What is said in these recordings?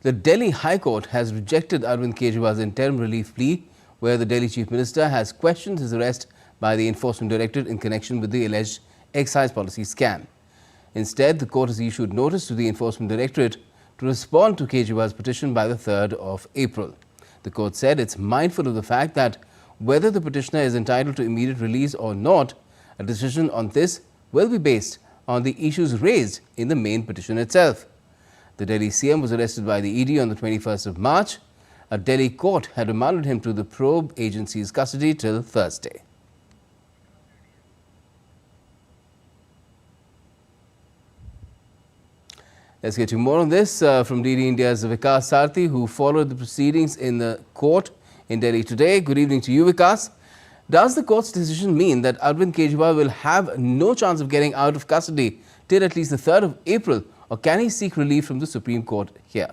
The Delhi High Court has rejected Arvind Kejriwal's interim relief plea, where the Delhi Chief Minister has questioned his arrest by the Enforcement Directorate in connection with the alleged excise policy scam. Instead, the court has issued notice to the Enforcement Directorate to respond to Kejriwal's petition by the 3rd of April. The court said it's mindful of the fact that whether the petitioner is entitled to immediate release or not, a decision on this will be based on the issues raised in the main petition itself. The Delhi CM was arrested by the ED on the 21st of March. A Delhi court had remanded him to the probe agency's custody till Thursday. Let's get to more on this from DD India's Vikas Sarthi, who followed the proceedings in the court in Delhi today. Good evening to you, Vikas. Does the court's decision mean that Arvind Kejriwal will have no chance of getting out of custody till at least the 3rd of April, or can he seek relief from the Supreme Court here?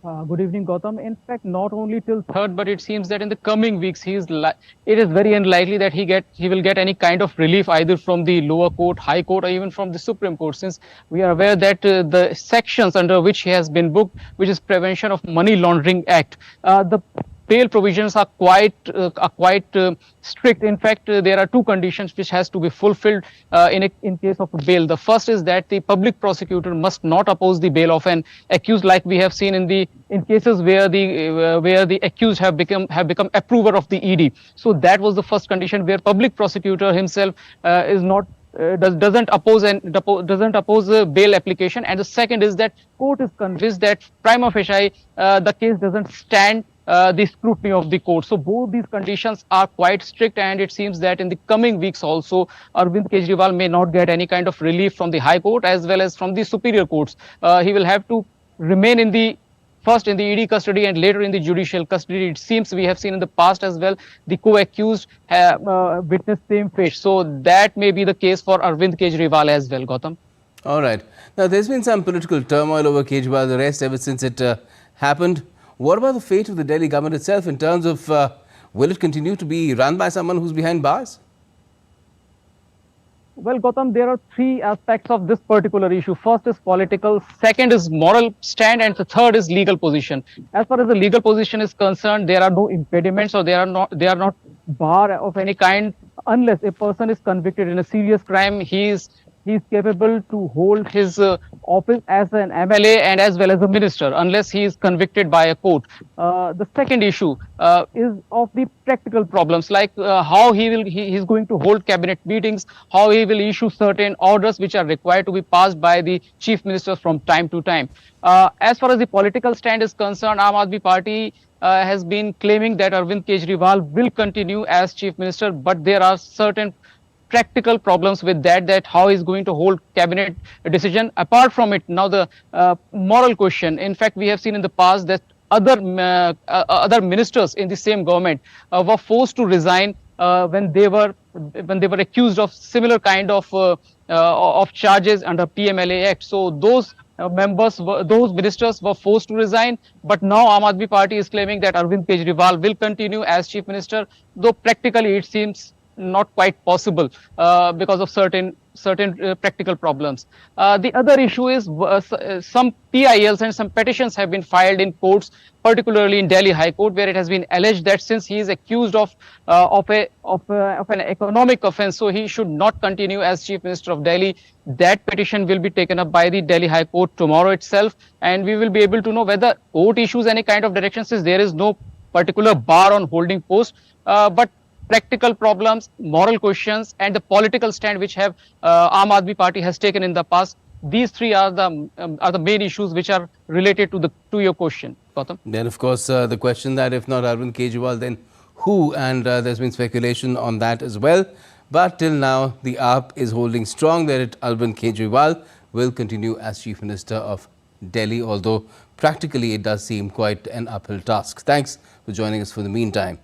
Good evening, Gautam. In fact, not only till 3rd, but it seems that in the coming weeks, it is very unlikely that he will get any kind of relief either from the lower court, high court, or even from the Supreme Court, since we are aware that the sections under which he has been booked, which is Prevention of Money Laundering Act, the bail provisions are quite strict. In fact, there are two conditions which has to be fulfilled in case of bail. The first is that the public prosecutor must not oppose the bail of an accused, like we have seen in cases where the accused have become approver of the ED. So that was the first condition, where public prosecutor himself doesn't oppose a bail application. And the second is that court is convinced that prima facie the case doesn't stand the scrutiny of the court. So both these conditions are quite strict, and it seems that in the coming weeks also Arvind Kejriwal may not get any kind of relief from the High Court as well as from the superior courts. He will have to remain first in the ED custody and later in the judicial custody. It seems we have seen in the past as well, the co-accused have witnessed same fate. So that may be the case for Arvind Kejriwal as well, Gautam. All right. Now, there's been some political turmoil over Kejriwal's arrest ever since it happened. What about the fate of the Delhi government itself in terms of will it continue to be run by someone who's behind bars? Well, Gautam, there are three aspects of this particular issue. First is political, second is moral stand, and the third is legal position. As far as the legal position is concerned, there are no impediments, or they are not bar of any kind, unless a person is convicted in a serious crime. He is capable to hold his office as an MLA and as well as a minister, unless he is convicted by a court. The second issue is of the practical problems, like how he is going to hold cabinet meetings, how he will issue certain orders which are required to be passed by the chief minister from time to time. As far as the political stand is concerned, Aam Aadmi Party has been claiming that Arvind Kejriwal will continue as chief minister, but there are certain practical problems with that how is going to hold cabinet decision. Apart from it, now the moral question. In fact, we have seen in the past that other ministers in the same government were forced to resign when they were accused of similar kind of charges under PMLA Act. So those ministers were forced to resign, but now Aam Aadmi Party is claiming that Arvind Kejriwal will continue as chief minister, though practically it seems not quite possible because of certain practical problems. The other issue is some PILs and some petitions have been filed in courts, particularly in Delhi High Court, where it has been alleged that since he is accused of an economic offence, so he should not continue as Chief Minister of Delhi. That petition will be taken up by the Delhi High Court tomorrow itself, and we will be able to know whether court issues any kind of direction, since there is no particular bar on holding post, but practical problems, moral questions, and the political stand which have Aam Aadmi Party has taken in the past. These three are the main issues which are related to your question, Gautam. Then, of course, the question that if not Arvind Kejriwal, then who? And there's been speculation on that as well. But till now, the AAP is holding strong that Arvind Kejriwal will continue as Chief Minister of Delhi, although practically it does seem quite an uphill task. Thanks for joining us for the meantime.